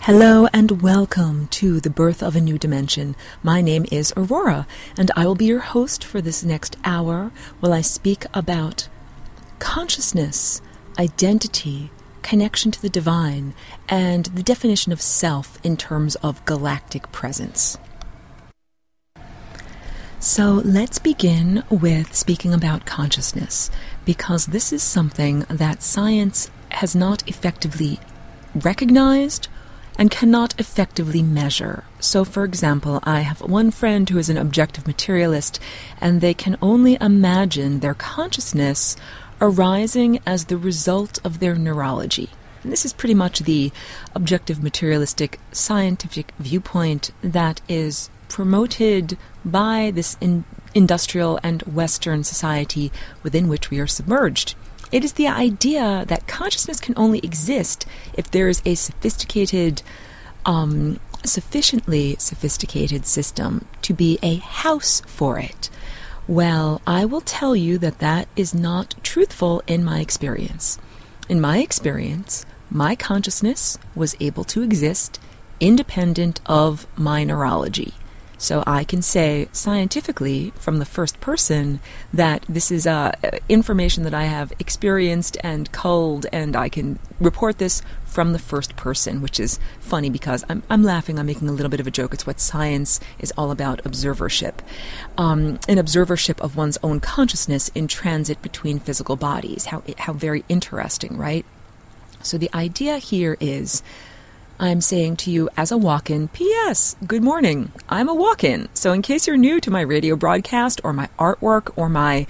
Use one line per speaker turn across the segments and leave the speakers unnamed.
Hello and welcome to The Birth of a New Dimension. My name is Aurora, and I will be your host for this next hour while I speak about consciousness, identity, connection to the divine, and the definition of self in terms of galactic presence. So let's begin with speaking about consciousness, because this is something that science has not effectively recognized and cannot effectively measure. So, for example, I have one friend who is an objective materialist, and they can only imagine their consciousness arising as the result of their neurology. And this is pretty much the objective materialistic scientific viewpoint that is promoted by this industrial and Western society within which we are submerged. It is the idea that consciousness can only exist if there is a sufficiently sophisticated system to be a house for it. Well, I will tell you that that is not truthful in my experience. In my experience, my consciousness was able to exist independent of my neurology. So I can say scientifically from the first person that this is information that I have experienced and culled, and I can report this from the first person, which is funny because I'm laughing, I'm making a little bit of a joke. It's what science is all about, observership. An observership of one's own consciousness in transit between physical bodies. How very interesting, right? So the idea here is, I'm saying to you as a walk-in, P.S., good morning, I'm a walk-in. So in case you're new to my radio broadcast or my artwork or my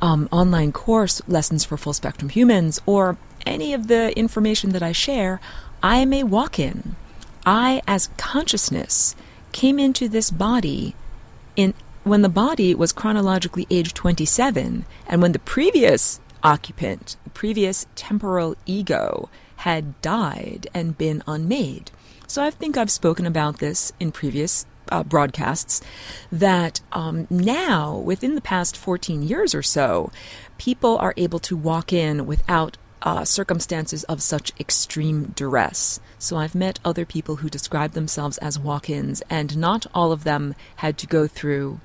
online course, Lessons for Full Spectrum Humans, or any of the information that I share, I am a walk-in. I, as consciousness, came into this body when the body was chronologically age 27, and when the previous occupant, the previous temporal ego, had died and been unmade. So I think I've spoken about this in previous broadcasts, that now, within the past 14 years or so, people are able to walk in without circumstances of such extreme duress. So I've met other people who describe themselves as walk-ins, and not all of them had to go through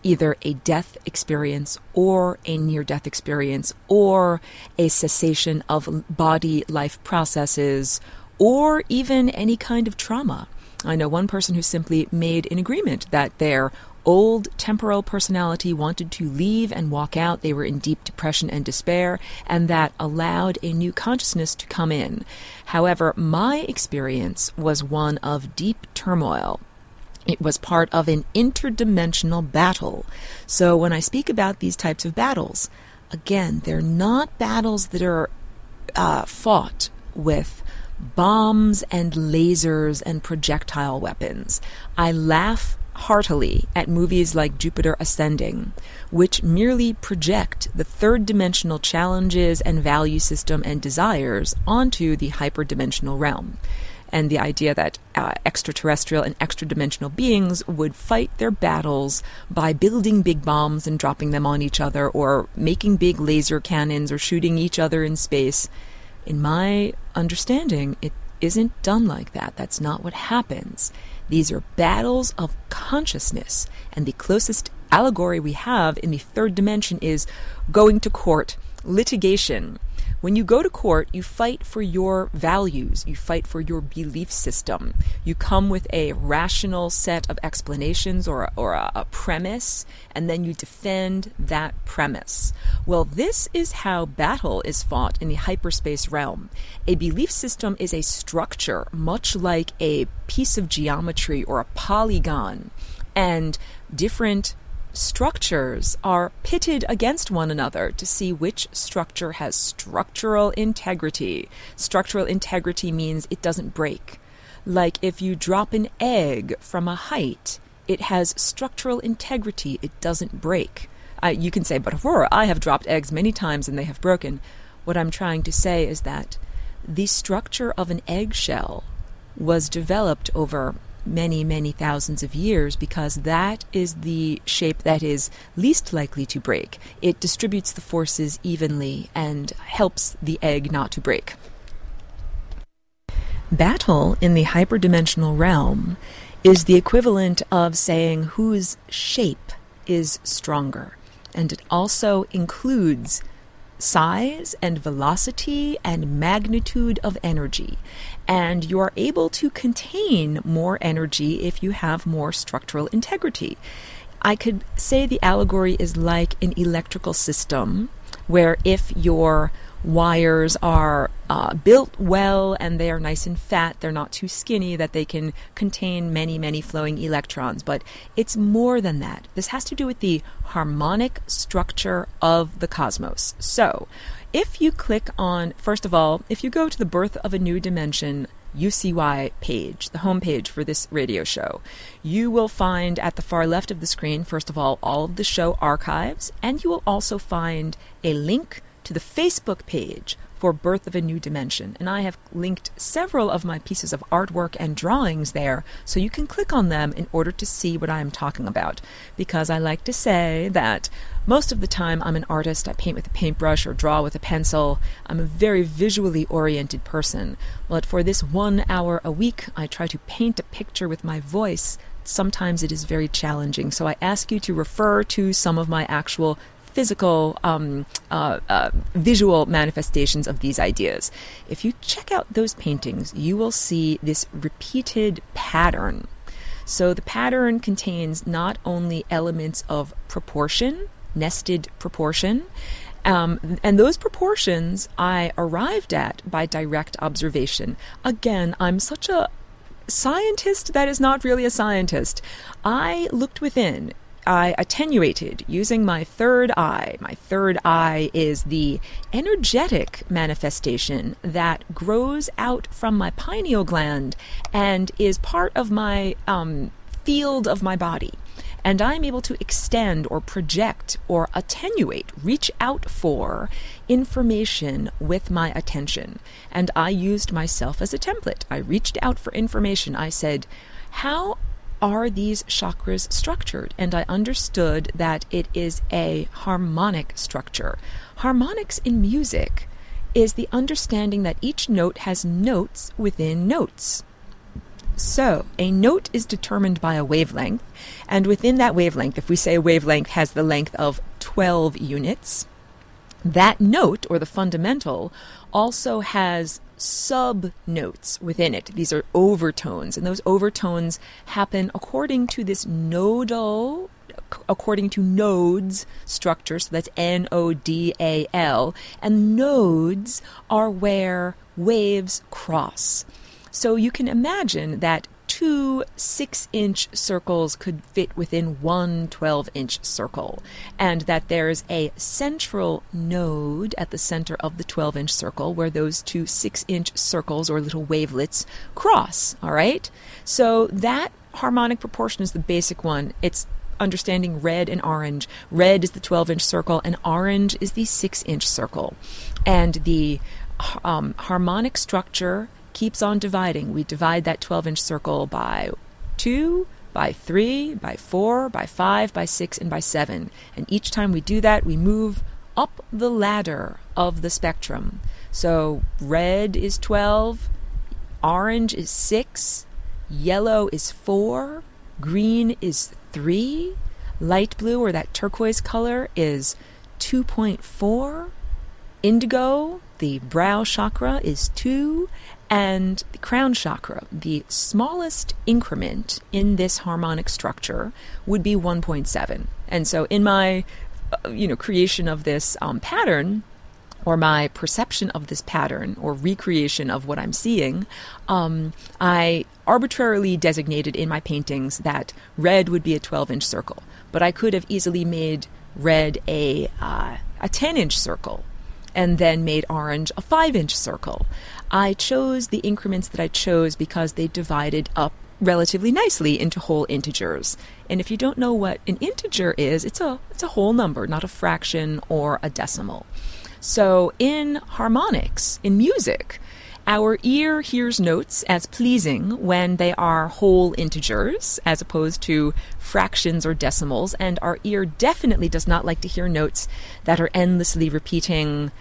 either a death experience or a near-death experience or a cessation of body life processes or even any kind of trauma. I know one person who simply made an agreement that their old temporal personality wanted to leave and walk out. They were in deep depression and despair, and that allowed a new consciousness to come in. However, my experience was one of deep turmoil. It was part of an interdimensional battle. So when I speak about these types of battles, again, they're not battles that are fought with bombs and lasers and projectile weapons. I laugh heartily at movies like Jupiter Ascending, which merely project the third-dimensional challenges and value system and desires onto the hyperdimensional realm. And the idea that extraterrestrial and extra-dimensional beings would fight their battles by building big bombs and dropping them on each other, or making big laser cannons, or shooting each other in space. In my understanding, it isn't done like that. That's not what happens. These are battles of consciousness, and the closest allegory we have in the third dimension is going to court, litigation. When you go to court, you fight for your values, you fight for your belief system. You come with a rational set of explanations or a premise, and then you defend that premise. Well, this is how battle is fought in the hyperspace realm. A belief system is a structure, much like a piece of geometry or a polygon, and different structures are pitted against one another to see which structure has structural integrity. Structural integrity means it doesn't break. Like if you drop an egg from a height, it has structural integrity. It doesn't break. You can say, but Aurora, I have dropped eggs many times and they have broken. What I'm trying to say is that the structure of an eggshell was developed over many, many thousands of years, because that is the shape that is least likely to break. It distributes the forces evenly and helps the egg not to break. Battle in the hyperdimensional realm is the equivalent of saying whose shape is stronger. And it also includes size and velocity and magnitude of energy. And you are able to contain more energy if you have more structural integrity. I could say the allegory is like an electrical system where if your wires are built well and they are nice and fat, they're not too skinny, that they can contain many, many flowing electrons. But it's more than that. This has to do with the harmonic structure of the cosmos. So if you click on, first of all, if you go to the Birth of a New Dimension UCY page, the homepage for this radio show, you will find at the far left of the screen, first of all of the show archives, and you will also find a link to the Facebook page for Birth of a New Dimension. And I have linked several of my pieces of artwork and drawings there, so you can click on them in order to see what I am talking about. Because I like to say that most of the time I'm an artist. I paint with a paintbrush or draw with a pencil. I'm a very visually oriented person. But for this 1 hour a week, I try to paint a picture with my voice. Sometimes it is very challenging. So I ask you to refer to some of my actual physical visual manifestations of these ideas. If you check out those paintings, you will see this repeated pattern. So the pattern contains not only elements of proportion, nested proportion, and those proportions I arrived at by direct observation. Again, I'm such a scientist that is not really a scientist. I looked within. I attenuated using my third eye. My third eye is the energetic manifestation that grows out from my pineal gland and is part of my field of my body. And I'm able to extend or project or attenuate, reach out for information with my attention. And I used myself as a template. I reached out for information. I said, how are these chakras structured? And I understood that it is a harmonic structure. Harmonics in music is the understanding that each note has notes within notes. So a note is determined by a wavelength, and within that wavelength, if we say a wavelength has the length of 12 units, that note, or the fundamental, also has sub-notes within it. These are overtones, and those overtones happen according to this nodal, according to nodes structure, so that's N-O-D-A-L, and nodes are where waves cross. So you can imagine that 2 6-inch circles could fit within one 12-inch circle, and that there's a central node at the center of the 12-inch circle where those 2 6-inch circles or little wavelets cross, all right? So that harmonic proportion is the basic one. It's understanding red and orange. Red is the 12-inch circle, and orange is the 6-inch circle. And the harmonic structure keeps on dividing. We divide that 12-inch circle by 2, by 3, by 4, by 5, by 6, and by 7. And each time we do that, we move up the ladder of the spectrum. So red is 12, orange is 6, yellow is 4, green is 3, light blue, or that turquoise color, is 2.4, indigo, the brow chakra, is 2, and the crown chakra, the smallest increment in this harmonic structure, would be 1.7. And so in my creation of this pattern, or my perception of this pattern, or recreation of what I'm seeing, I arbitrarily designated in my paintings that red would be a 12-inch circle. But I could have easily made red a 10-inch circle, and then made orange a 5-inch circle. I chose the increments that I chose because they divided up relatively nicely into whole integers. And if you don't know what an integer is, it's a whole number, not a fraction or a decimal. So in harmonics, in music, our ear hears notes as pleasing when they are whole integers as opposed to fractions or decimals, and our ear definitely does not like to hear notes that are endlessly repeating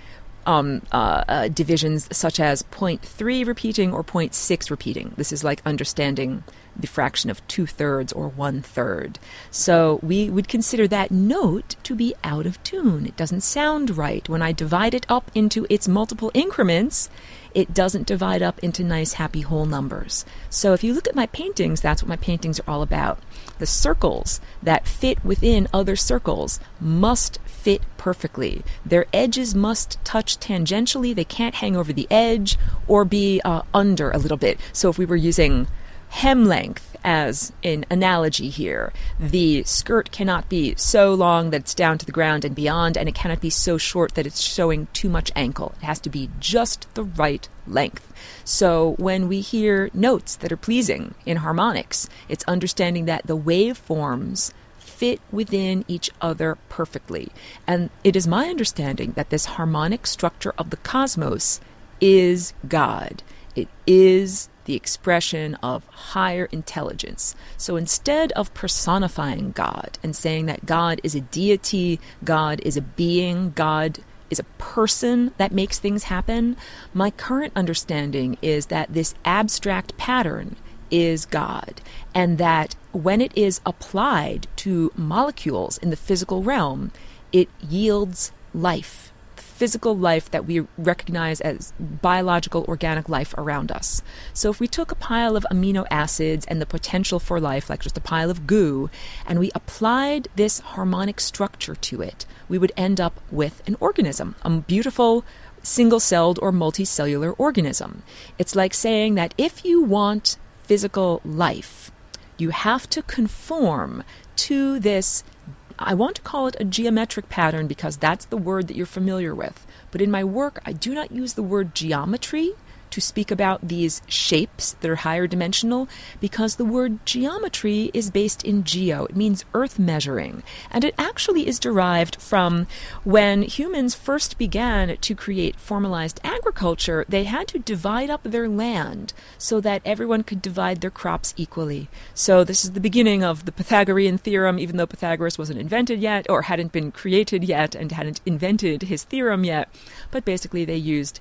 divisions such as 0.3 repeating or 0.6 repeating. This is like understanding the fraction of 2/3 or 1/3. So we would consider that note to be out of tune. It doesn't sound right. When I divide it up into its multiple increments, it doesn't divide up into nice, happy, whole numbers. So if you look at my paintings, that's what my paintings are all about. The circles that fit within other circles must fit perfectly. Their edges must touch tangentially. They can't hang over the edge or be under a little bit. So if we were using hem length as an analogy here, the skirt cannot be so long that it's down to the ground and beyond, and it cannot be so short that it's showing too much ankle. It has to be just the right length. So when we hear notes that are pleasing in harmonics, it's understanding that the waveforms fit within each other perfectly. And it is my understanding that this harmonic structure of the cosmos is God. It is the expression of higher intelligence. So instead of personifying God and saying that God is a deity, God is a being, God is a person that makes things happen, my current understanding is that this abstract pattern is God, and that when it is applied to molecules in the physical realm, it yields life. Physical life that we recognize as biological organic life around us. So if we took a pile of amino acids and the potential for life, like just a pile of goo, and we applied this harmonic structure to it, we would end up with an organism, a beautiful single-celled or multicellular organism. It's like saying that if you want physical life, you have to conform to this, I want to call it a geometric pattern because that's the word that you're familiar with. But in my work, I do not use the word geometry to speak about these shapes that are higher dimensional, because the word geometry is based in geo. It means earth measuring. And it actually is derived from when humans first began to create formalized agriculture, they had to divide up their land so that everyone could divide their crops equally. So this is the beginning of the Pythagorean theorem, even though Pythagoras wasn't invented yet, or hadn't been created yet, and hadn't invented his theorem yet. But basically they used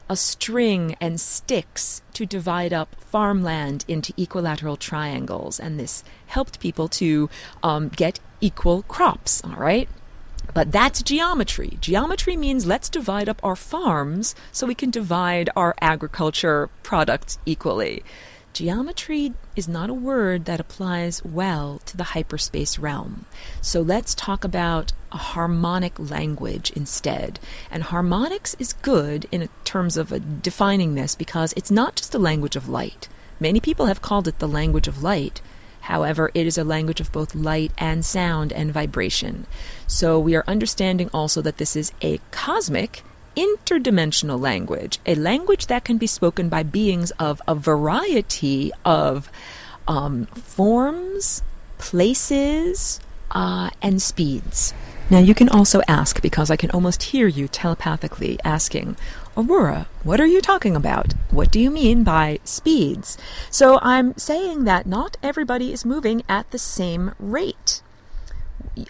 a string and sticks to divide up farmland into equilateral triangles, and this helped people to get equal crops, all right? But that's geometry. Geometry means let's divide up our farms so we can divide our agriculture products equally. Geometry is not a word that applies well to the hyperspace realm. So let's talk about a harmonic language instead. And harmonics is good in terms of defining this because it's not just a language of light. Many people have called it the language of light. However, it is a language of both light and sound and vibration. So we are understanding also that this is a cosmic interdimensional language, a language that can be spoken by beings of a variety of forms, places, and speeds. Now you can also ask, because I can almost hear you telepathically asking, Aurora, what are you talking about? What do you mean by speeds? So I'm saying that not everybody is moving at the same rate.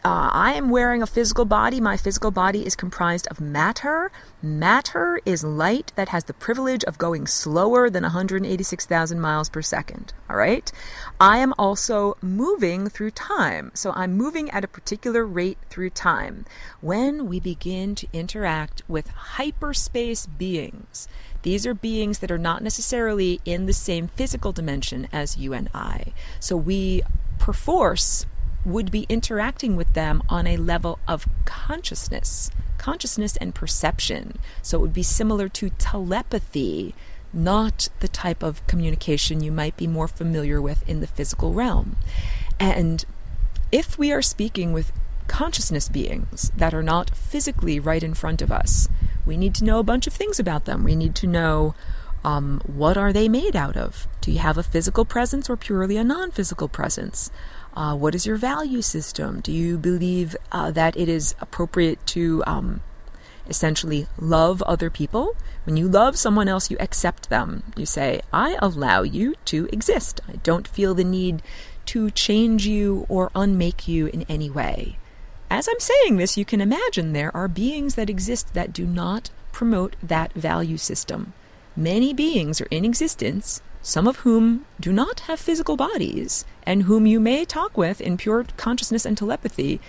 I am wearing a physical body. My physical body is comprised of matter. Matter is light that has the privilege of going slower than 186,000 miles per second. All right? I am also moving through time. So I'm moving at a particular rate through time. When we begin to interact with hyperspace beings, these are beings that are not necessarily in the same physical dimension as you and I. So we, perforce, would be interacting with them on a level of consciousness and perception. So it would be similar to telepathy, not the type of communication you might be more familiar with in the physical realm. And if we are speaking with consciousness beings that are not physically right in front of us, we need to know a bunch of things about them. We need to know what are they made out of? Do you have a physical presence or purely a non-physical presence? What is your value system? Do you believe that it is appropriate to essentially love other people? When you love someone else, you accept them. You say, I allow you to exist. I don't feel the need to change you or unmake you in any way. as I'm saying this, you can imagine there are beings that exist that do not promote that value system. Many beings are in existence, some of whom do not have physical bodies, and whom you may talk with in pure consciousness and telepathy,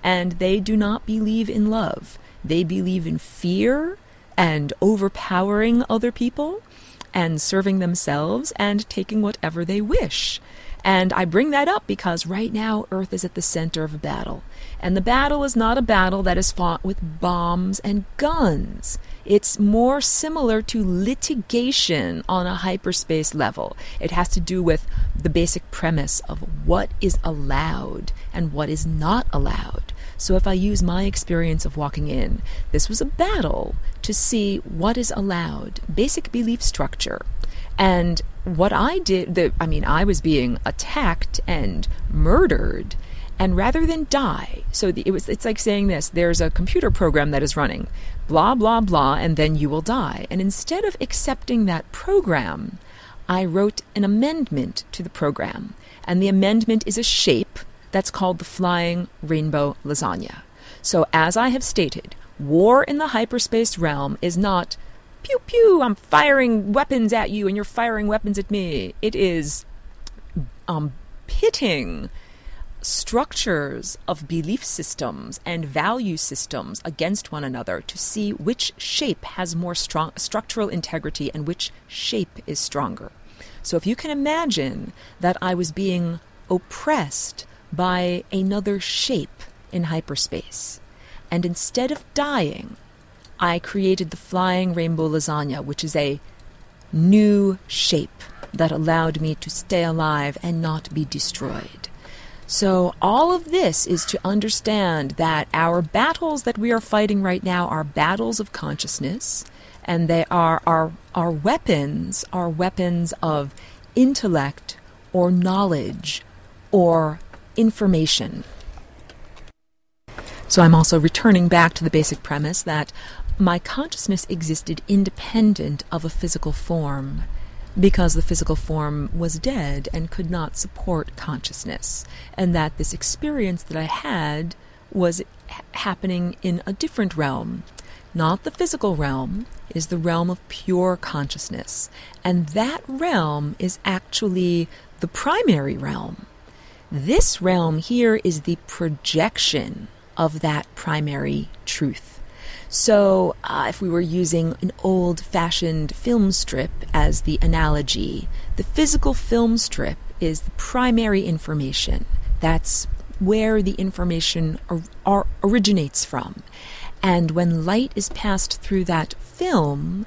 and they do not believe in love. They believe in fear and overpowering other people and serving themselves and taking whatever they wish. And I bring that up because right now Earth is at the center of a battle. And the battle is not a battle that is fought with bombs and guns. It's more similar to litigation on a hyperspace level. It has to do with the basic premise of what is allowed and what is not allowed. So if I use my experience of walking in, this was a battle to see what is allowed, basic belief structure. And what I did, I was being attacked and murdered, and rather than die, it's like saying this, there's a computer program that is running, blah, blah, blah, and then you will die. And instead of accepting that program, I wrote an amendment to the program. And the amendment is a shape that's called the flying rainbow lasagna. So as I have stated, war in the hyperspace realm is not pew pew, I'm firing weapons at you and you're firing weapons at me. It is pitting structures of belief systems and value systems against one another to see which shape has more strong structural integrity and which shape is stronger. So if you can imagine that I was being oppressed by another shape in hyperspace, and instead of dying, I created the flying rainbow lasagna, which is a new shape that allowed me to stay alive and not be destroyed. So all of this is to understand that our battles that we are fighting right now are battles of consciousness, and they are our weapons of intellect or knowledge or information. So I'm also returning back to the basic premise that my consciousness existed independent of a physical form because the physical form was dead and could not support consciousness, and that this experience that I had was happening in a different realm. Not the physical realm, it is the realm of pure consciousness, and that realm is actually the primary realm. This realm here is the projection of that primary truth. So if we were using an old-fashioned film strip as the analogy, the physical film strip is the primary information. That's where the information originates from. And when light is passed through that film,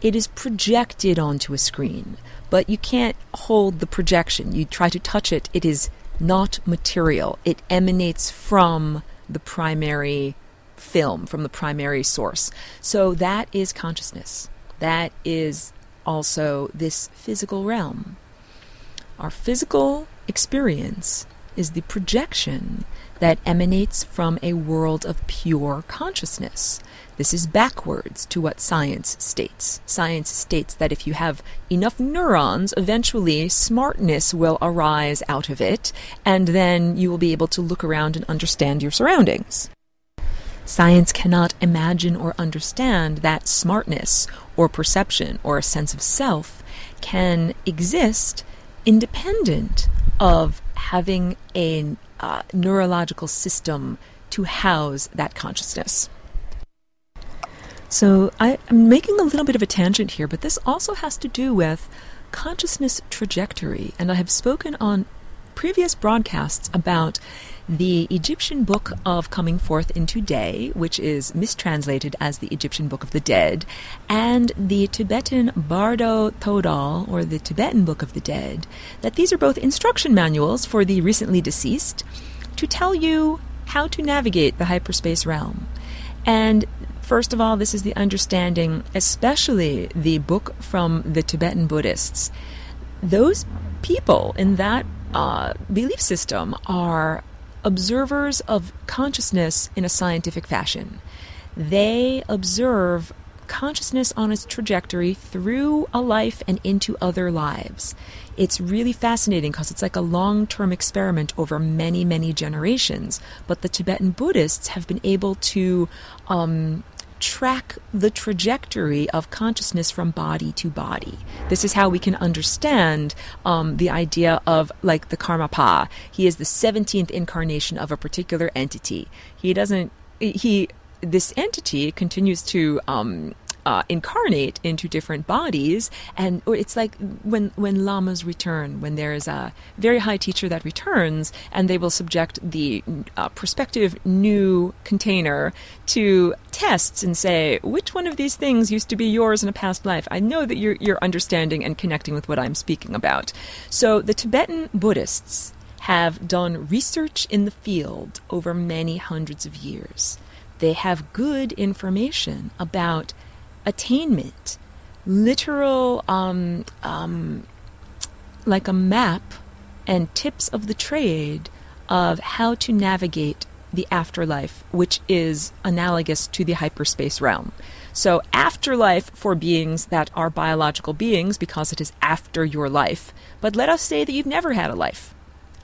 it is projected onto a screen. But you can't hold the projection. You try to touch it, it is not material. It emanates from the primary film, from the primary source. So that is consciousness. That is also this physical realm. Our physical experience is the projection that emanates from a world of pure consciousness. This is backwards to what science states. Science states that if you have enough neurons, eventually smartness will arise out of it, and then you will be able to look around and understand your surroundings. Science cannot imagine or understand that smartness or perception or a sense of self can exist independent of having a neurological system to house that consciousness. So I'm making a little bit of a tangent here, but this also has to do with consciousness trajectory. And I have spoken on previous broadcasts about the Egyptian Book of Coming Forth into Day, which is mistranslated as the Egyptian Book of the Dead, and the Tibetan Bardo Thodol, or the Tibetan Book of the Dead, that these are both instruction manuals for the recently deceased to tell you how to navigate the hyperspace realm. And first of all, this is the understanding, especially the book from the Tibetan Buddhists. Those people in that belief system are observers of consciousness in a scientific fashion. They observe consciousness on its trajectory through a life and into other lives. It's really fascinating because it's like a long-term experiment over many, many generations. But the Tibetan Buddhists have been able to track the trajectory of consciousness from body to body. This is how we can understand the idea of like the Karmapa. He is the 17th incarnation of a particular entity. This entity continues to incarnate into different bodies, and it's like when lamas return, when there is a very high teacher that returns, and they will subject the prospective new container to tests and say, which one of these things used to be yours in a past life? I know that you're understanding and connecting with what I'm speaking about. So the Tibetan Buddhists have done research in the field over many hundreds of years. They have good information about attainment, literal, like a map and tips of the trade of how to navigate the afterlife, which is analogous to the hyperspace realm. So afterlife for beings that are biological beings, because it is after your life. But let us say that you've never had a life.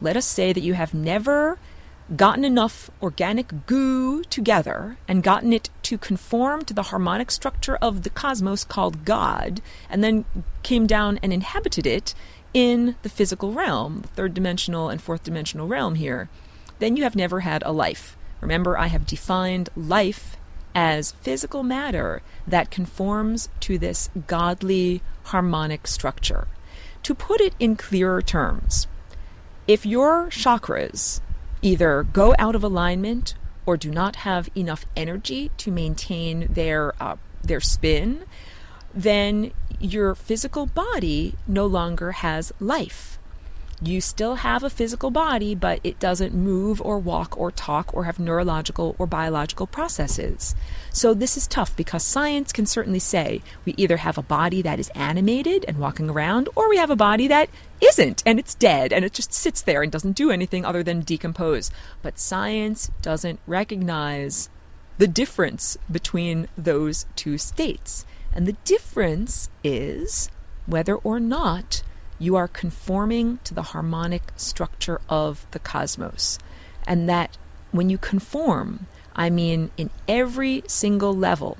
Let us say that you have never gotten enough organic goo together and gotten it to conform to the harmonic structure of the cosmos called God, and then came down and inhabited it in the physical realm, the third dimensional and fourth dimensional realm here, then you have never had a life. Remember, I have defined life as physical matter that conforms to this godly harmonic structure. To put it in clearer terms, if your chakras either go out of alignment or do not have enough energy to maintain their spin, then your physical body no longer has life. You still have a physical body, but it doesn't move or walk or talk or have neurological or biological processes. So this is tough because science can certainly say we either have a body that is animated and walking around, or we have a body that isn't, and it's dead, and it just sits there and doesn't do anything other than decompose. But science doesn't recognize the difference between those two states. And the difference is whether or not you are conforming to the harmonic structure of the cosmos. And that when you conform, I mean in every single level,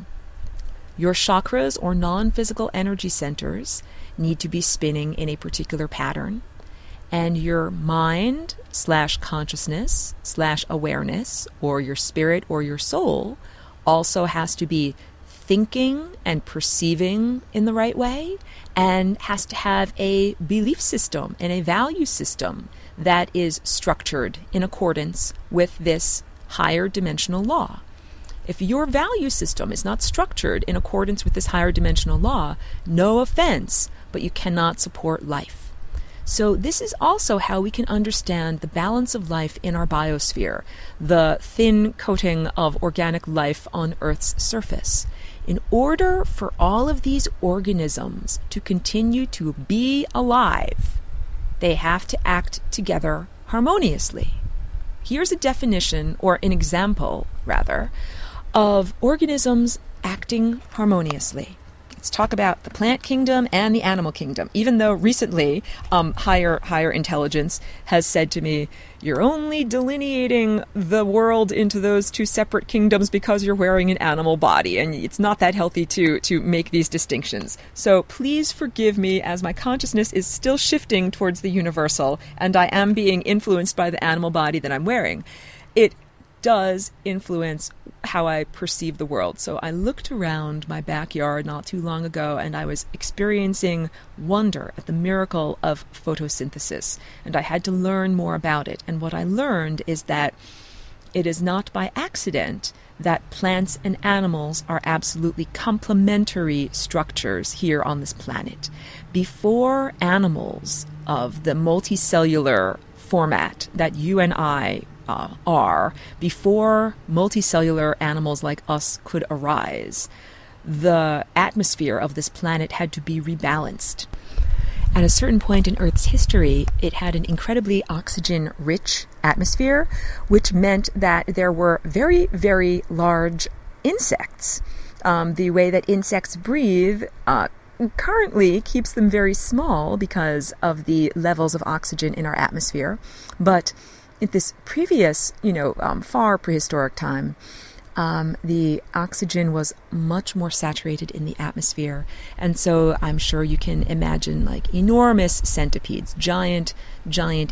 your chakras or non-physical energy centers need to be spinning in a particular pattern, and your mind / consciousness / awareness, or your spirit or your soul, also has to be thinking and perceiving in the right way, and has to have a belief system and a value system that is structured in accordance with this higher dimensional law. If your value system is not structured in accordance with this higher dimensional law, no offense, but you cannot support life. So this is also how we can understand the balance of life in our biosphere, the thin coating of organic life on Earth's surface. In order for all of these organisms to continue to be alive, they have to act together harmoniously. Here's a definition, or an example, rather, of organisms acting harmoniously. Let's talk about the plant kingdom and the animal kingdom. Even though recently higher intelligence has said to me, you're only delineating the world into those two separate kingdoms because you're wearing an animal body, and it's not that healthy to make these distinctions. So please forgive me, as my consciousness is still shifting towards the universal, and I am being influenced by the animal body that I'm wearing. It does influence how I perceive the world. So I looked around my backyard not too long ago, and I was experiencing wonder at the miracle of photosynthesis, and I had to learn more about it. And what I learned is that it is not by accident that plants and animals are absolutely complementary structures here on this planet. Before animals of the multicellular format that you and I are, before multicellular animals like us could arise, the atmosphere of this planet had to be rebalanced. At a certain point in Earth's history, it had an incredibly oxygen-rich atmosphere, which meant that there were very, very large insects The way that insects breathe currently keeps them very small because of the levels of oxygen in our atmosphere. But at this previous, far prehistoric time, the oxygen was much more saturated in the atmosphere. And so I'm sure you can imagine like enormous centipedes, giant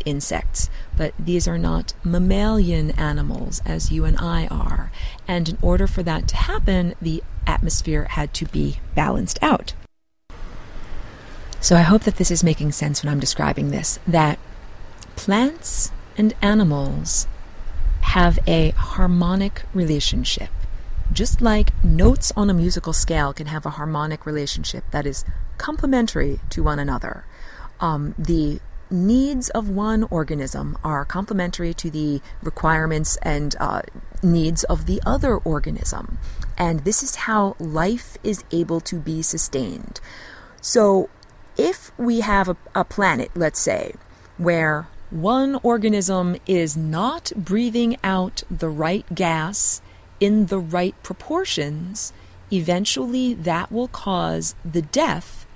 insects. But these are not mammalian animals as you and I are. And in order for that to happen, the atmosphere had to be balanced out. So I hope that this is making sense when I'm describing this, that plants and animals have a harmonic relationship. Just like notes on a musical scale can have a harmonic relationship that is complementary to one another. The needs of one organism are complementary to the requirements and needs of the other organism. And this is how life is able to be sustained. So if we have a planet, let's say, where one organism is not breathing out the right gas in the right proportions, eventually that will cause the death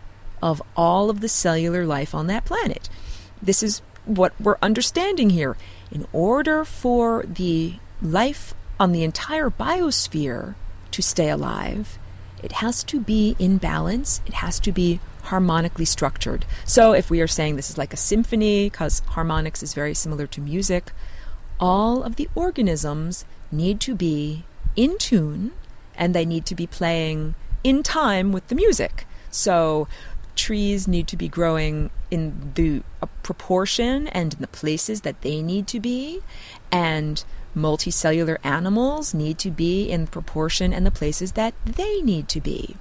of all of the cellular life on that planet. This is what we're understanding here. In order for the life on the entire biosphere to stay alive, it has to be in balance. It has to be harmonically structured. So if we are saying this is like a symphony, because harmonics is very similar to music, all of the organisms need to be in tune and they need to be playing in time with the music. So trees need to be growing in the proportion and in the places that they need to be, and multicellular animals need to be in proportion and the places that they need to be.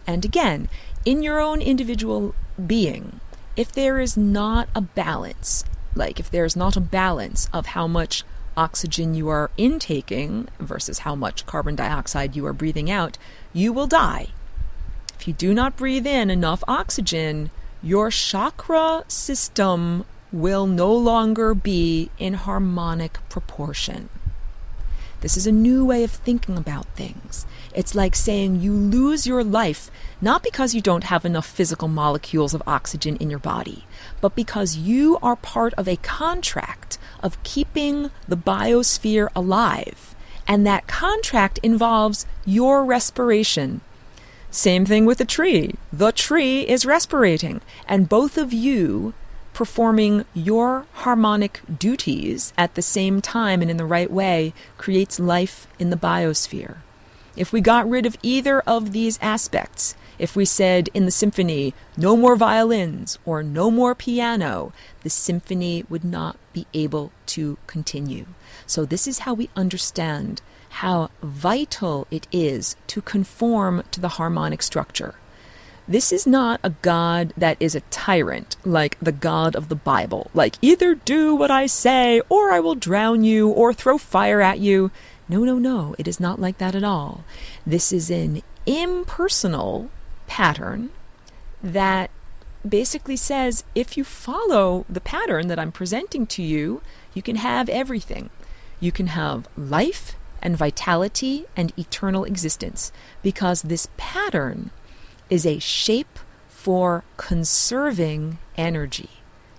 And again, in your own individual being, if there is not a balance, like if there is not a balance of how much oxygen you are intaking versus how much carbon dioxide you are breathing out, you will die. If you do not breathe in enough oxygen, your chakra system will no longer be in harmonic proportion. This is a new way of thinking about things. It's like saying you lose your life not because you don't have enough physical molecules of oxygen in your body, but because you are part of a contract of keeping the biosphere alive. And that contract involves your respiration. Same thing with a tree. The tree is respirating, and both of you performing your harmonic duties at the same time and in the right way creates life in the biosphere. If we got rid of either of these aspects, if we said in the symphony, no more violins or no more piano, the symphony would not be able to continue. So this is how we understand how vital it is to conform to the harmonic structure. This is not a God that is a tyrant, like the God of the Bible. Like, either do what I say, or I will drown you, or throw fire at you. No. It is not like that at all. This is an impersonal pattern that basically says, if you follow the pattern that I'm presenting to you, you can have everything. You can have life and vitality and eternal existence, because this pattern is a shape for conserving energy.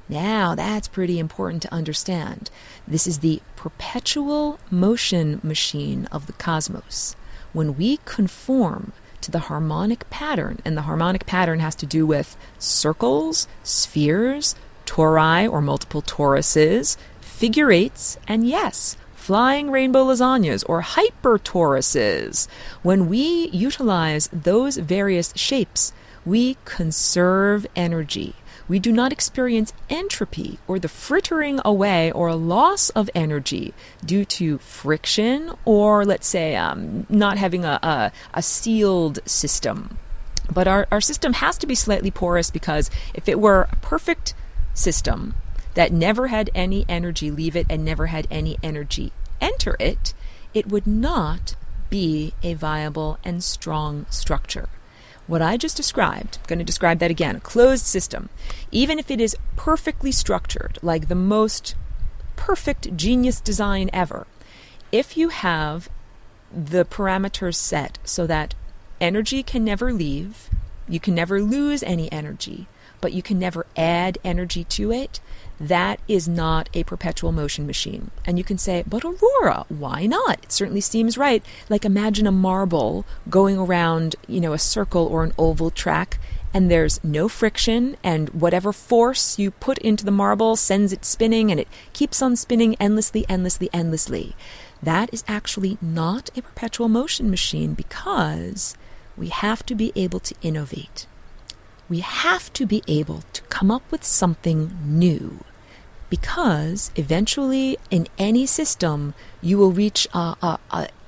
Now, that's pretty important to understand. This is the perpetual motion machine of the cosmos. When we conform to the harmonic pattern, and the harmonic pattern has to do with circles, spheres, tori or multiple toruses, figure eights, and yes, flying rainbow lasagnas or hypertoruses. When we utilize those various shapes, we conserve energy. We do not experience entropy or the frittering away or a loss of energy due to friction or, let's say, not having a sealed system. But our system has to be slightly porous, because if it were a perfect system that never had any energy leave it and never had any energy enter it, it would not be a viable and strong structure. What I just described, I'm going to describe that again, a closed system, even if it is perfectly structured, like the most perfect genius design ever, if you have the parameters set so that Energy can never leave. You can never lose any energy, but you can never add energy to it. That is not a perpetual motion machine. And you can say, but Aurora, why not? It certainly seems right. Like imagine a marble going around, a circle or an oval track, and there's no friction, and whatever force you put into the marble sends it spinning, and it keeps on spinning endlessly, endlessly, endlessly. That is actually not a perpetual motion machine, because we have to be able to innovate. We have to be able to come up with something new, because eventually in any system you will reach a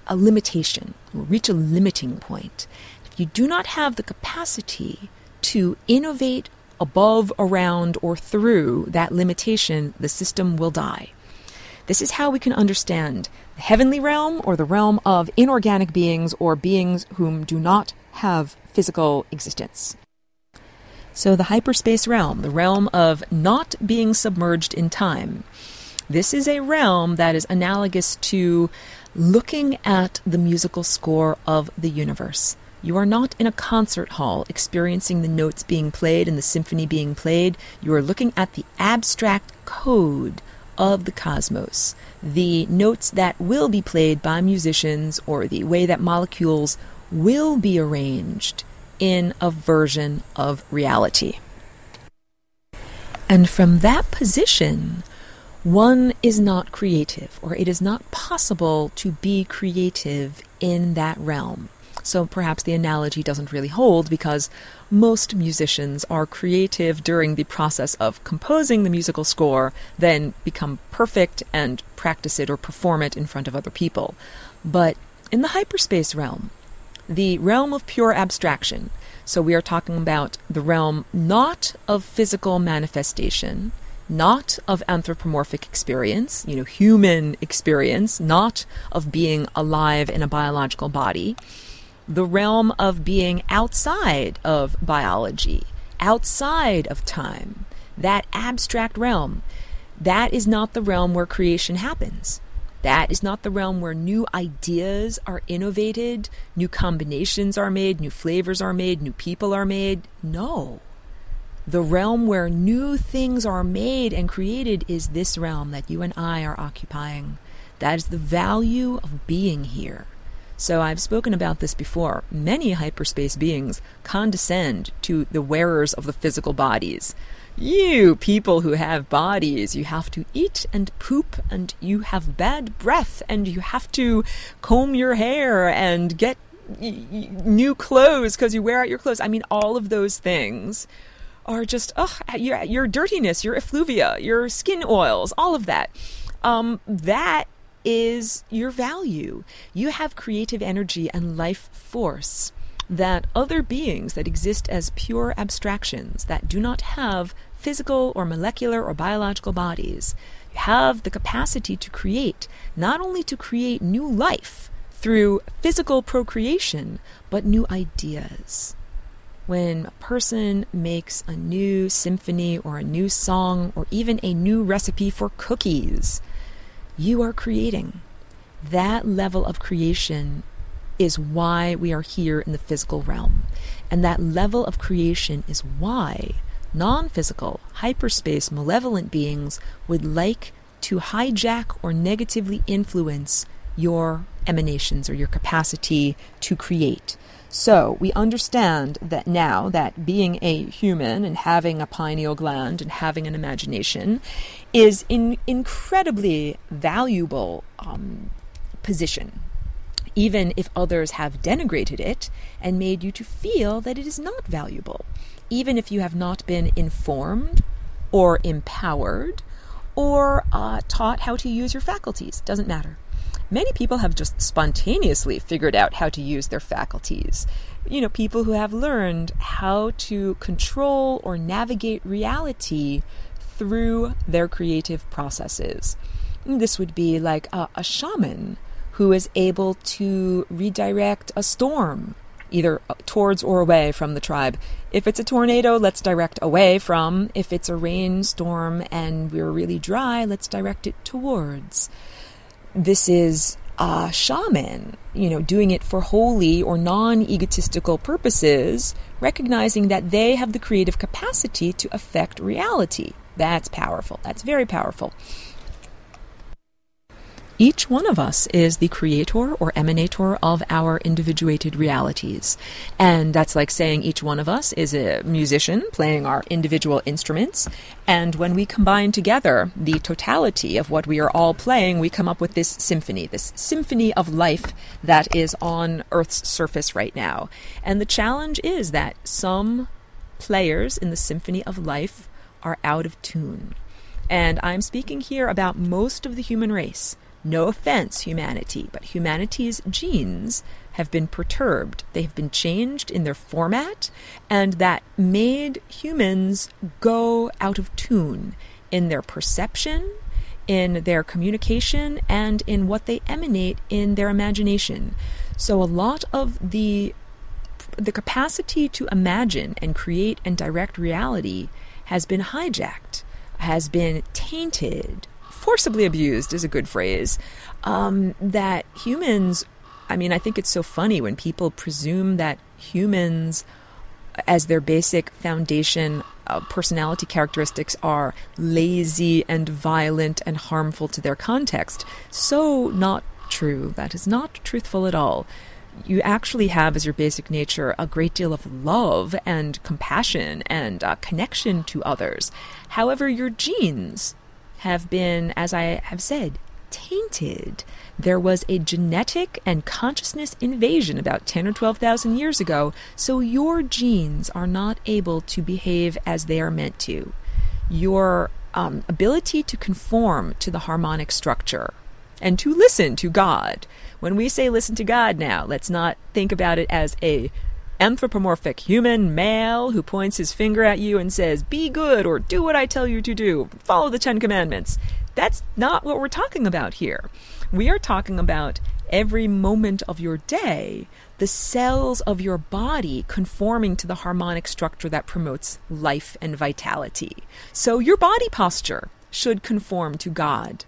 limitation, you will reach a limiting point. If you do not have the capacity to innovate above, around, or through that limitation, the system will die. This is how we can understand the heavenly realm, or the realm of inorganic beings, or beings whom do not have physical existence. So the hyperspace realm, the realm of not being submerged in time. This is a realm that is analogous to looking at the musical score of the universe. You are not in a concert hall experiencing the notes being played and the symphony being played. You are looking at the abstract code of the cosmos, the notes that will be played by musicians, or the way that molecules will be arranged in a version of reality. And from that position, one is not creative, or it is not possible to be creative in that realm. So perhaps the analogy doesn't really hold, because most musicians are creative during the process of composing the musical score, then become perfect and practice it or perform it in front of other people. But in the hyperspace realm, the realm of pure abstraction, so we are talking about the realm not of physical manifestation, not of anthropomorphic experience, human experience, not of being alive in a biological body, the realm of being outside of biology, outside of time, that abstract realm, that is not the realm where creation happens. That is not the realm where new ideas are innovated, new combinations are made, new flavors are made, new people are made. No. The realm where new things are made and created is this realm that you and I are occupying. That is the value of being here. So I've spoken about this before. Many hyperspace beings condescend to the wearers of the physical bodies. You people who have bodies, you have to eat and poop, and you have bad breath, and you have to comb your hair and get new clothes because you wear out your clothes. I mean, all of those things are just, your dirtiness, your effluvia, your skin oils, all of that. That is your value. You have creative energy and life force that other beings that exist as pure abstractions, that do not have physical or molecular or biological bodies, have the capacity to create, not only to create new life through physical procreation, but new ideas. When a person makes a new symphony or a new song or even a new recipe for cookies, you are creating. That level of creation is why we are here in the physical realm. And that level of creation is why non-physical, hyperspace, malevolent beings would like to hijack or negatively influence your emanations or your capacity to create. So we understand that now that being a human and having a pineal gland and having an imagination is an incredibly valuable position, even if others have denigrated it and made you to feel that it is not valuable, even if you have not been informed or empowered or taught how to use your faculties. Doesn't matter. Many people have just spontaneously figured out how to use their faculties. People who have learned how to control or navigate reality through their creative processes. This would be like a shaman who is able to redirect a storm, either towards or away from the tribe. If it's a tornado, let's direct away from. If it's a rainstorm and we're really dry, let's direct it towards. This is a shaman, doing it for holy or non-egotistical purposes, recognizing that they have the creative capacity to affect reality. That's powerful. That's very powerful. Each one of us is the creator or emanator of our individuated realities. And that's like saying each one of us is a musician playing our individual instruments. And when we combine together the totality of what we are all playing, we come up with this symphony of life that is on Earth's surface right now. And the challenge is that some players in the symphony of life are out of tune. And I'm speaking here about most of the human race. No offense, humanity, but humanity's genes have been perturbed. They have been changed in their format, and that made humans go out of tune in their perception, in their communication, and in what they emanate in their imagination. So a lot of the capacity to imagine and create and direct reality has been hijacked, has been tainted. Forcibly abused is a good phrase, that humans, I think it's so funny when people presume that humans, as their basic foundation personality characteristics, are lazy and violent and harmful to their context. So not true. That is not truthful at all. You actually have as your basic nature a great deal of love and compassion and connection to others. However, your genes have been, as I have said, tainted. There was a genetic and consciousness invasion about 10 or 12,000 years ago, so your genes are not able to behave as they are meant to. Your ability to conform to the harmonic structure and to listen to God. When we say listen to God now, let's not think about it as a anthropomorphic human male who points his finger at you and says, be good, or do what I tell you to do, follow the 10 Commandments. That's not what we're talking about here. We are talking about every moment of your day, the cells of your body conforming to the harmonic structure that promotes life and vitality. So your body posture should conform to God.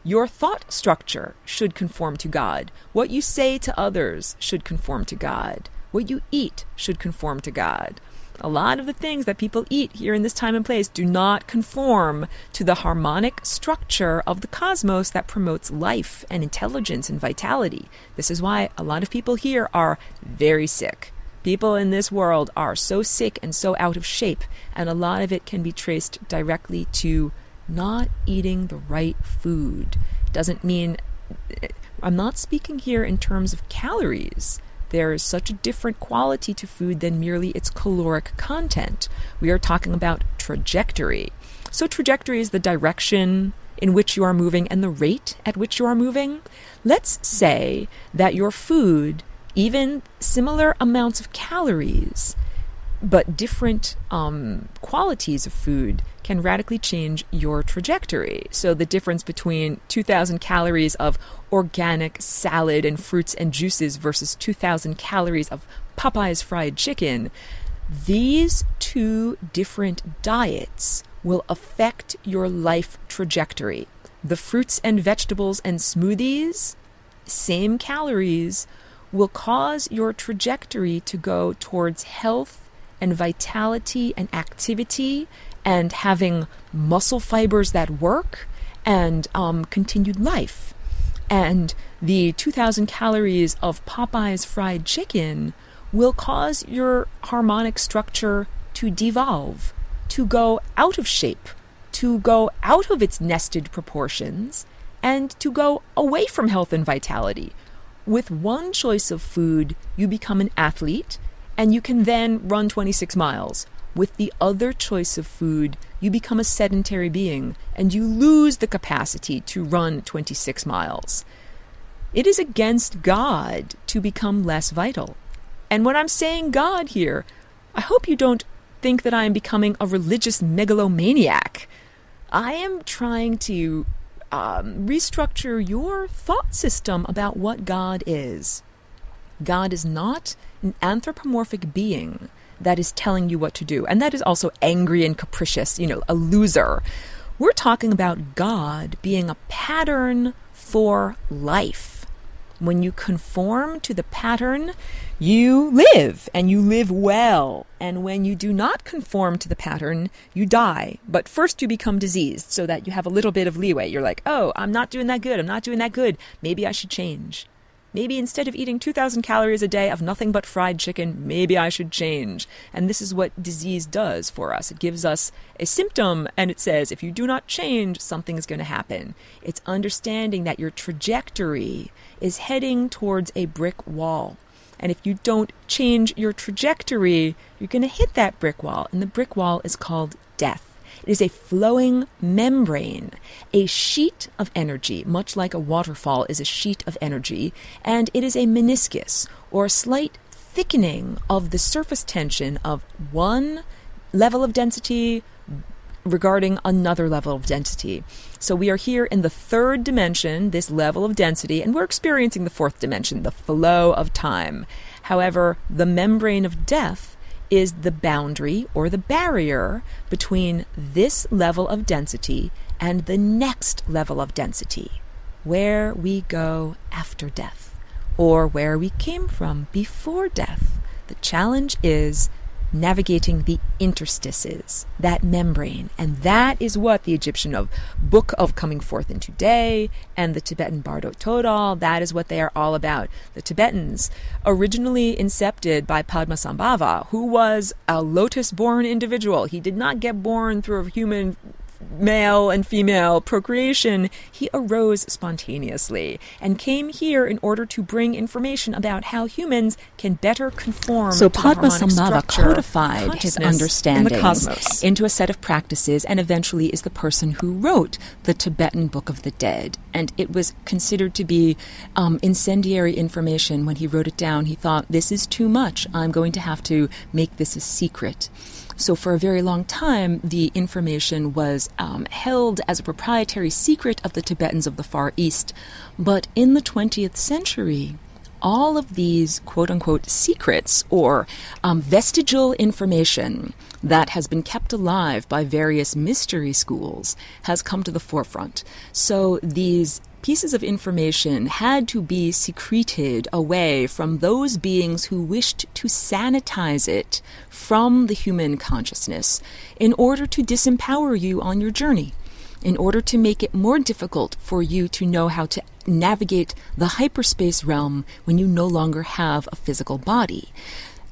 Your thought structure should conform to God. What you say to others should conform to God. What you eat should conform to God. A lot of the things that people eat here in this time and place do not conform to the harmonic structure of the cosmos that promotes life and intelligence and vitality. This is why a lot of people here are very sick. People in this world are so sick and so out of shape, and a lot of it can be traced directly to not eating the right food. Doesn't mean, I'm not speaking here in terms of calories. There is such a different quality to food than merely its caloric content. We are talking about trajectory. So trajectory is the direction in which you are moving and the rate at which you are moving. Let's say that your food, even similar amounts of calories, but different qualities of food, can radically change your trajectory. So the difference between 2,000 calories of organic salad and fruits and juices versus 2,000 calories of Popeye's fried chicken, these two different diets will affect your life trajectory. The fruits and vegetables and smoothies, same calories, will cause your trajectory to go towards health and vitality and activity and having muscle fibers that work and continued life. And the 2,000 calories of Popeye's fried chicken will cause your harmonic structure to devolve, to go out of shape, to go out of its nested proportions, and to go away from health and vitality. With one choice of food, you become an athlete, and you can then run 26 miles. With the other choice of food, you become a sedentary being, and you lose the capacity to run 26 miles. It is against God to become less vital. And when I'm saying God here, I hope you don't think that I am becoming a religious megalomaniac. I am trying to restructure your thought system about what God is. God is not an anthropomorphic being that is telling you what to do. And that is also angry and capricious, a loser. We're talking about God being a pattern for life. When you conform to the pattern, you live, and you live well. And when you do not conform to the pattern, you die. But first you become diseased so that you have a little bit of leeway. You're like, oh, I'm not doing that good. I'm not doing that good. Maybe I should change. Maybe instead of eating 2,000 calories a day of nothing but fried chicken, maybe I should change. And this is what disease does for us. It gives us a symptom, and it says, if you do not change, something is going to happen. It's understanding that your trajectory is heading towards a brick wall. And if you don't change your trajectory, you're going to hit that brick wall. And the brick wall is called death. It is a flowing membrane, a sheet of energy, much like a waterfall is a sheet of energy, and it is a meniscus, or a slight thickening of the surface tension of one level of density regarding another level of density. So we are here in the third dimension, this level of density, and we're experiencing the fourth dimension, the flow of time. However, the membrane of death is the boundary or the barrier between this level of density and the next level of density, where we go after death, or where we came from before death. The challenge is navigating the interstices, that membrane, and that is what the Egyptian Book of Coming Forth into Day and the Tibetan Bardo Todal, that is what they are all about. The Tibetans, originally incepted by Padmasambhava, who was a lotus-born individual. He did not get born through a human male and female procreation. He arose spontaneously and came here in order to bring information about how humans can better conform to the harmonic
Padmasambhava
structure
codified his understandings
in the cosmos
into a set of practices, and eventually is the person who wrote the Tibetan Book of the Dead. And it was considered to be incendiary information. When he wrote it down, he thought, this is too much. I'm going to have to make this a secret. So for a very long time, the information was held as a proprietary secret of the Tibetans of the Far East. But in the 20th century, all of these quote-unquote secrets or vestigial information that has been kept alive by various mystery schools has come to the forefront. So these pieces of information had to be secreted away from those beings who wished to sanitize it from the human consciousness in order to disempower you on your journey, in order to make it more difficult for you to know how to navigate the hyperspace realm when you no longer have a physical body.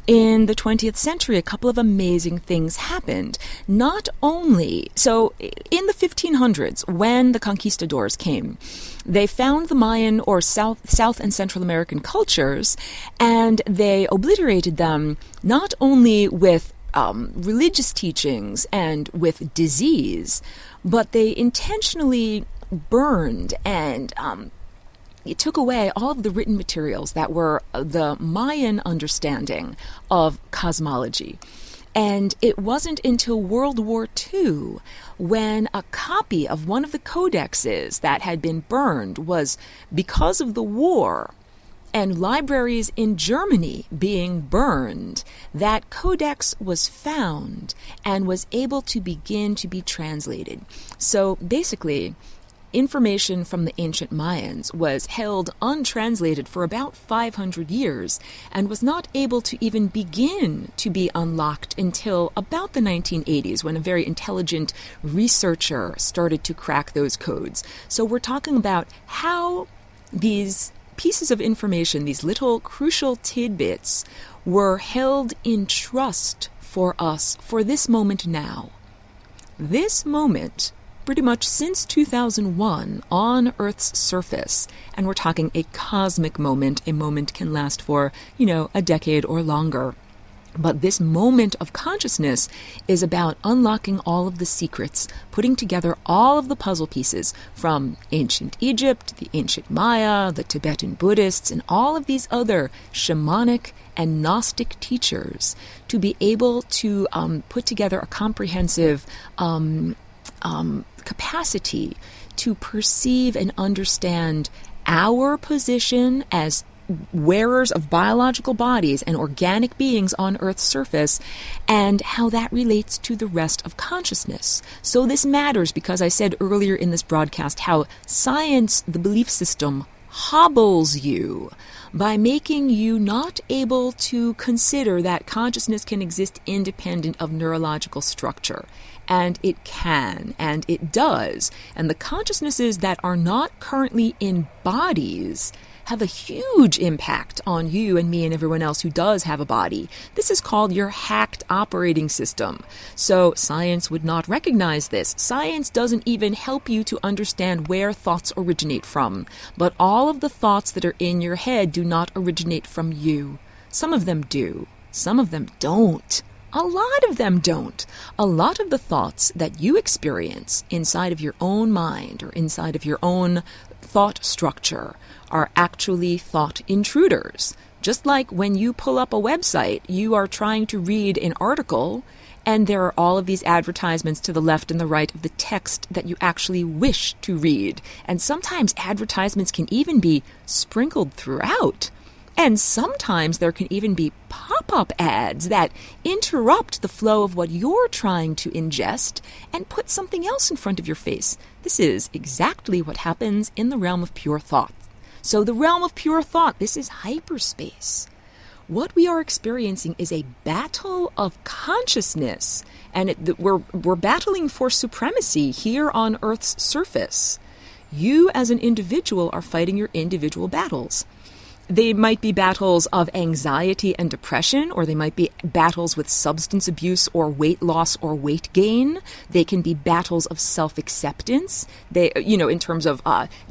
In the 20th century, a couple of amazing things happened. Not only, so in the 1500s, when the conquistadors came, they found the Mayan or South and Central American cultures, and they obliterated them not only with religious teachings and with disease, but they intentionally burned and it took away all of the written materials that were the Mayan understanding of cosmology. And it wasn't until World War II when a copy of one of the codexes that had been burned was, because of the war and libraries in Germany being burned, that codex was found and was able to begin to be translated. So basically, information from the ancient Mayans was held untranslated for about 500 years and was not able to even begin to be unlocked until about the 1980s, when a very intelligent researcher started to crack those codes. So we're talking about how these pieces of information, these little crucial tidbits, were held in trust for us for this moment now. This moment, pretty much since 2001 on Earth's surface, and we're talking a cosmic moment. A moment can last for, a decade or longer. But this moment of consciousness is about unlocking all of the secrets, putting together all of the puzzle pieces from ancient Egypt, the ancient Maya, the Tibetan Buddhists, and all of these other shamanic and Gnostic teachers to be able to put together a comprehensive capacity to perceive and understand our position as wearers of biological bodies and organic beings on Earth's surface, and how that relates to the rest of consciousness. So this matters because I said earlier in this broadcast how science, the belief system,
hobbles you by making you not able to consider that consciousness can exist independent of neurological structure. And it can, and it does. And the consciousnesses that are not currently in bodies have a huge impact on you and me and everyone else who does have a body. This is called your hacked operating system. So science would not recognize this. Science doesn't even help you to understand where thoughts originate from. But all of the thoughts that are in your head do not originate from you. Some of them do. Some of them don't. A lot of them don't. A lot of the thoughts that you experience inside of your own mind or inside of your own thought structure are actually thought intruders. Just like when you pull up a website, you are trying to read an article, and there are all of these advertisements to the left and the right of the text that you actually wish to read. And sometimes advertisements can even be sprinkled throughout. And sometimes there can even be pop-up ads that interrupt the flow of what you're trying to ingest and put something else in front of your face. This is exactly what happens in the realm of pure thought. So the realm of pure thought, this is hyperspace. What we are experiencing is a battle of consciousness, and we're battling for supremacy here on Earth's surface. You as an individual are fighting your individual battles. They might be battles of anxiety and depression, or they might be battles with substance abuse or weight loss or weight gain. They can be battles of self-acceptance, in terms of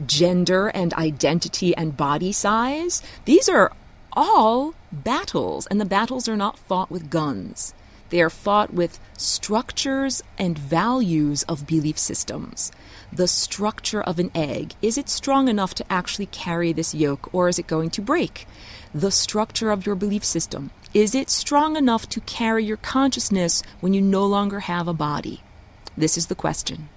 gender and identity and body size. These are all battles, and the battles are not fought with guns. They are fought with structures and values of belief systems. The structure of an egg, is it strong enough to actually carry this yolk, or is it going to break? The structure of your belief system, is it strong enough to carry your consciousness when you no longer have a body? This is the question.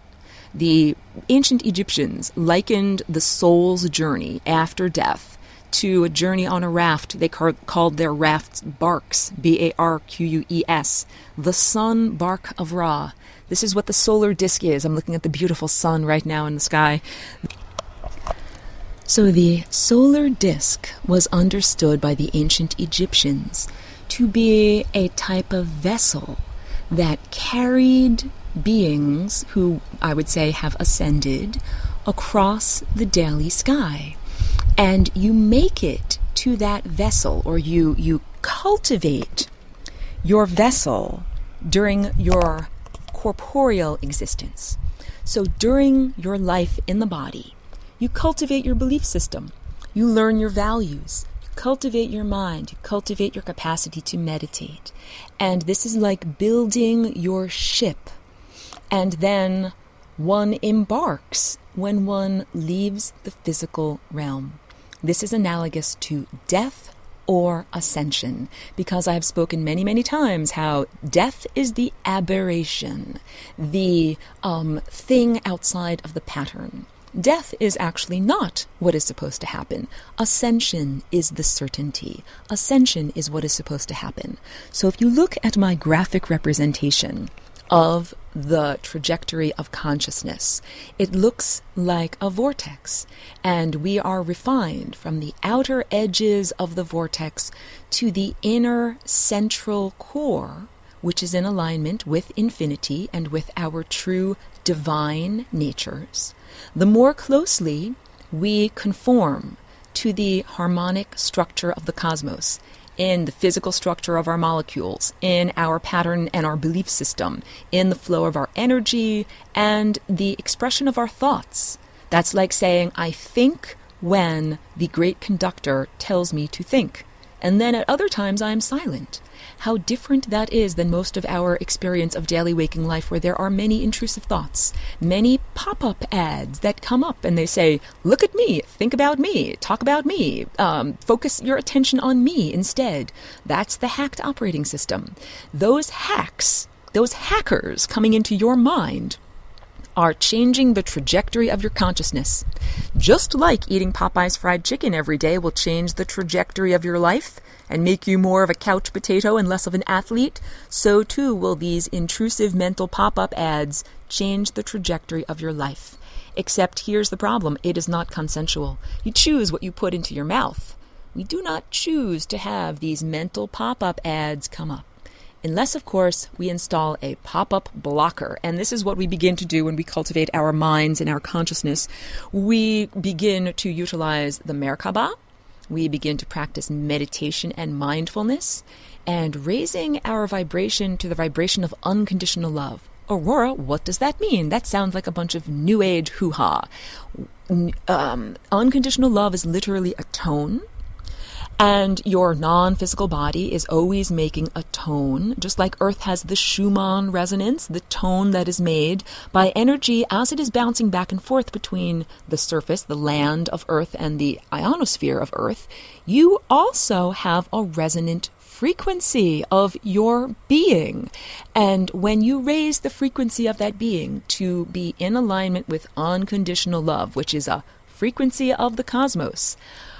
The ancient Egyptians likened the soul's journey after death to a journey on a raft. They called their rafts barks, Barques, the sun bark of Ra. This is what the solar disk is. I'm looking at the beautiful sun right now in the sky. So the solar disk was understood by the ancient Egyptians to be a type of vessel that carried beings who, I would say, have ascended across the daily sky. And you make it to that vessel, or you cultivate your vessel during your corporeal existence. So during your life in the body, you cultivate your belief system, you learn your values, you cultivate your mind, you cultivate your capacity to meditate. And this is like building your ship. And then one embarks when one leaves the physical realm. This is analogous to death or ascension, because I have spoken many, many times how death is the aberration, the thing outside of the pattern. Death is actually not what is supposed to happen. Ascension is the certainty. Ascension is what is supposed to happen. So if you look at my graphic representation of the trajectory of consciousness, it looks like a vortex, and we are refined from the outer edges of the vortex to the inner central core, which is in alignment with infinity and with our true divine natures. The more closely we conform to the harmonic structure of the cosmos, in the physical structure of our molecules, in our pattern and our belief system, in the flow of our energy, and the expression of our thoughts. That's like saying, I think when the great conductor tells me to think. And then at other times I am silent. How different that is than most of our experience of daily waking life, where there are many intrusive thoughts, many pop-up ads that come up and they say, look at me, think about me, talk about me, focus your attention on me instead. That's the hacked operating system. Those hacks, those hackers coming into your mind are changing the trajectory of your consciousness. Just like eating Popeye's fried chicken every day will change the trajectory of your life and make you more of a couch potato and less of an athlete, so too will these intrusive mental pop-up ads change the trajectory of your life. Except here's the problem. It is not consensual. You choose what you put into your mouth. We do not choose to have these mental pop-up ads come up. Unless, of course, we install a pop-up blocker. And this is what we begin to do when we cultivate our minds and our consciousness. We begin to utilize the Merkaba. We begin to practice meditation and mindfulness and raising our vibration to the vibration of unconditional love. Aurora, what does that mean? That sounds like a bunch of new age hoo-ha. Unconditional love is literally a tone. And your non-physical body is always making a tone, just like Earth has the Schumann resonance, the tone that is made by energy as it is bouncing back and forth between the surface, the land of Earth, and the ionosphere of Earth. You also have a resonant frequency of your being. And when you raise the frequency of that being to be in alignment with unconditional love, which is a frequency of the cosmos,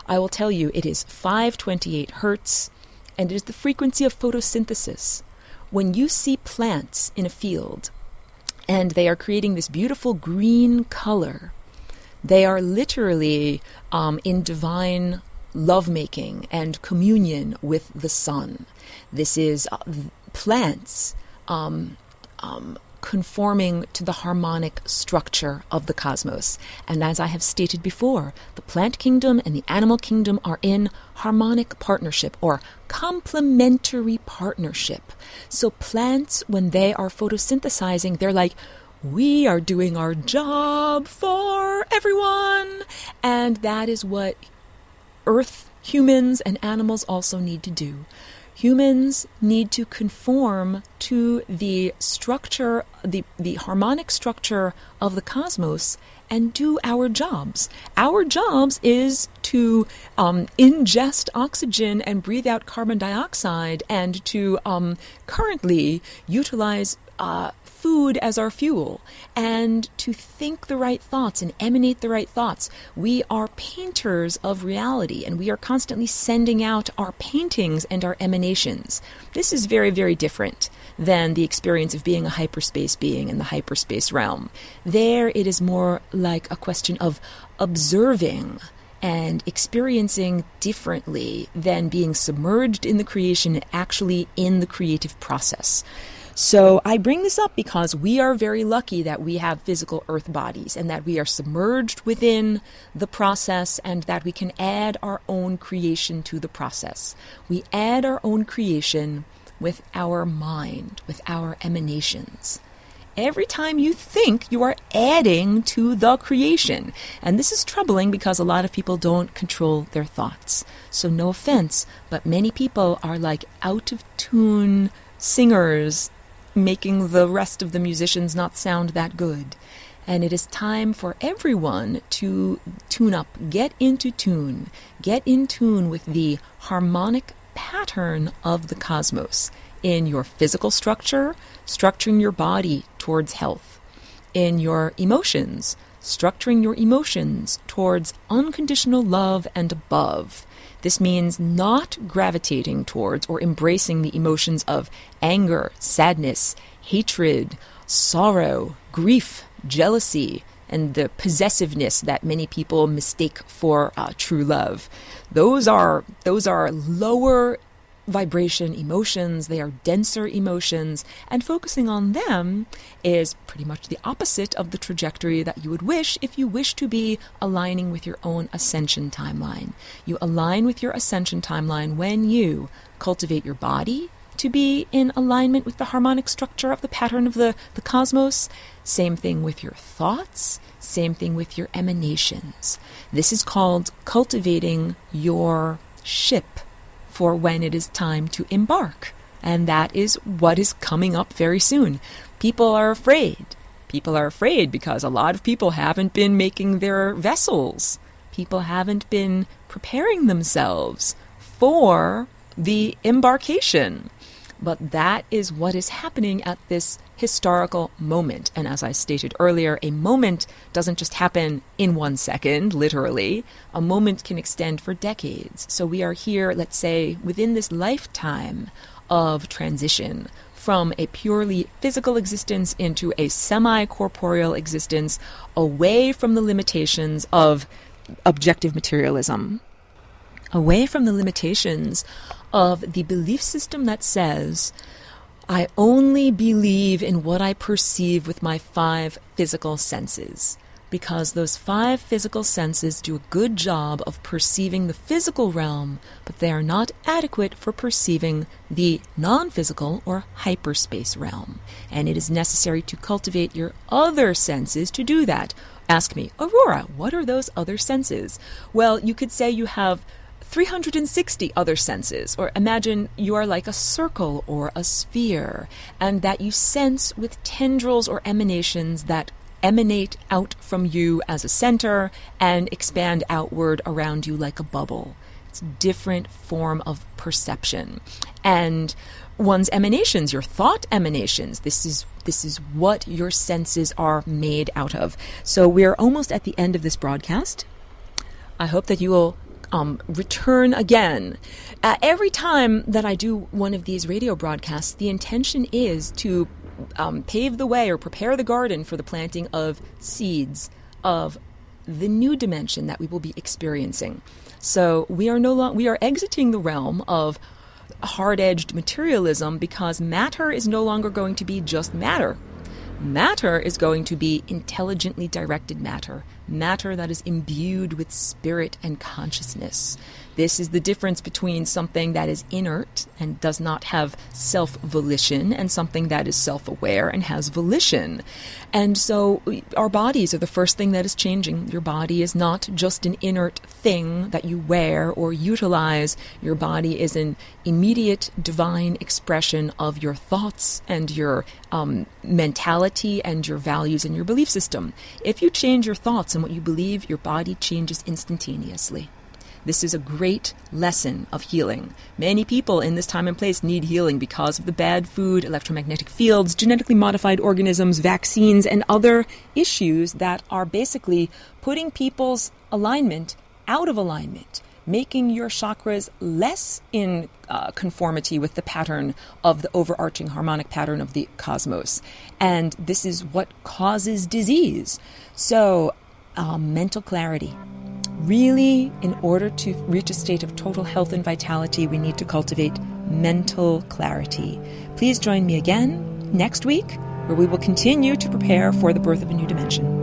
I will tell you it is 528 hertz, and it is the frequency of photosynthesis. When you see plants in a field, and they are creating this beautiful green color, they are literally in divine lovemaking and communion with the sun. This is plants conforming to the harmonic structure of the cosmos. And as I have stated before, the plant kingdom and the animal kingdom are in harmonic partnership or complementary partnership. So plants, when they are photosynthesizing, they're like, we are doing our job for everyone. And that is what Earth, humans, and animals also need to do. Humans need to conform to the structure, the harmonic structure of the cosmos and do our jobs. Our jobs is to ingest oxygen and breathe out carbon dioxide and to currently utilize food as our fuel and to think the right thoughts and emanate the right thoughts. We are painters of reality and we are constantly sending out our paintings and our emanations. This is very, very different than the experience of being a hyperspace being in the hyperspace realm. There it is more like a question of observing and experiencing differently than being submerged in the creation and actually in the creative process. So I bring this up because we are very lucky that we have physical earth bodies and that we are submerged within the process and that we can add our own creation to the process. We add our own creation with our mind, with our emanations. Every time you think, you are adding to the creation. And this is troubling because a lot of people don't control their thoughts. So no offense, but many people are like out of tune singers making the rest of the musicians not sound that good. And it is time for everyone to tune up, get into tune, get in tune with the harmonic pattern of the cosmos in your physical structure, structuring your body towards health, in your emotions, structuring your emotions towards unconditional love and above. This means not gravitating towards or embracing the emotions of anger, sadness, hatred, sorrow, grief, jealousy, and the possessiveness that many people mistake for true love. Those are lower vibration emotions, they are denser emotions, and focusing on them is pretty much the opposite of the trajectory that you would wish if you wish to be aligning with your own ascension timeline. You align with your ascension timeline when you cultivate your body to be in alignment with the harmonic structure of the pattern of the cosmos. Same thing with your thoughts, same thing with your emanations. This is called cultivating your ship for when it is time to embark. And that is what is coming up very soon. People are afraid. People are afraid because a lot of people haven't been making their vessels. People haven't been preparing themselves for the embarkation. But that is what is happening at this historical moment. And as I stated earlier, a moment doesn't just happen in 1 second, literally. A moment can extend for decades. So we are here, let's say, within this lifetime of transition
from a purely physical existence into a semi-corporeal existence, away from the limitations of objective materialism, away from the limitations of the belief system that says, I only believe in what I perceive with my 5 physical senses, because those 5 physical senses do a good job of perceiving the physical realm, but they are not adequate for perceiving the non-physical or hyperspace realm. And it is necessary to cultivate your other senses to do that. Ask me, Aurora, what are those other senses? Well, you could say you have 360 other senses, or imagine you are like a circle or a sphere, and that you sense with tendrils or emanations that emanate out from you as a center and expand outward around you like a bubble. It's a different form of perception. And one's emanations, your thought emanations, this is what your senses are made out of. So we're almost at the end of this broadcast. I hope that you will return again. Every time that I do one of these radio broadcasts, the intention is to pave the way or prepare the garden for the planting of seeds of the new dimension that we will be experiencing. So we are exiting the realm of hard-edged materialism, because matter is no longer going to be just matter. Matter is going to be intelligently directed matter that is imbued with spirit and consciousness. This is the difference between something that is inert and does not have self-volition and something that is self-aware and has volition. And so our bodies are the first thing that is changing. Your body is not just an inert thing that you wear or utilize. Your body is an immediate divine expression of your thoughts and your mentality and your values and your belief system. If you change your thoughts and what you believe, your body changes instantaneously. This is a great lesson of healing. Many people in this time and place need healing because of the bad food, electromagnetic fields, genetically modified organisms, vaccines, and other issues that are basically putting people's alignment out of alignment, making your chakras less in conformity with the pattern of the overarching harmonic pattern of the cosmos. And this is what causes disease. So, mental clarity. Really, in order to reach a state of total health and vitality, we need to cultivate mental clarity. Please join me again next week, where we will continue to prepare for the birth of a new dimension.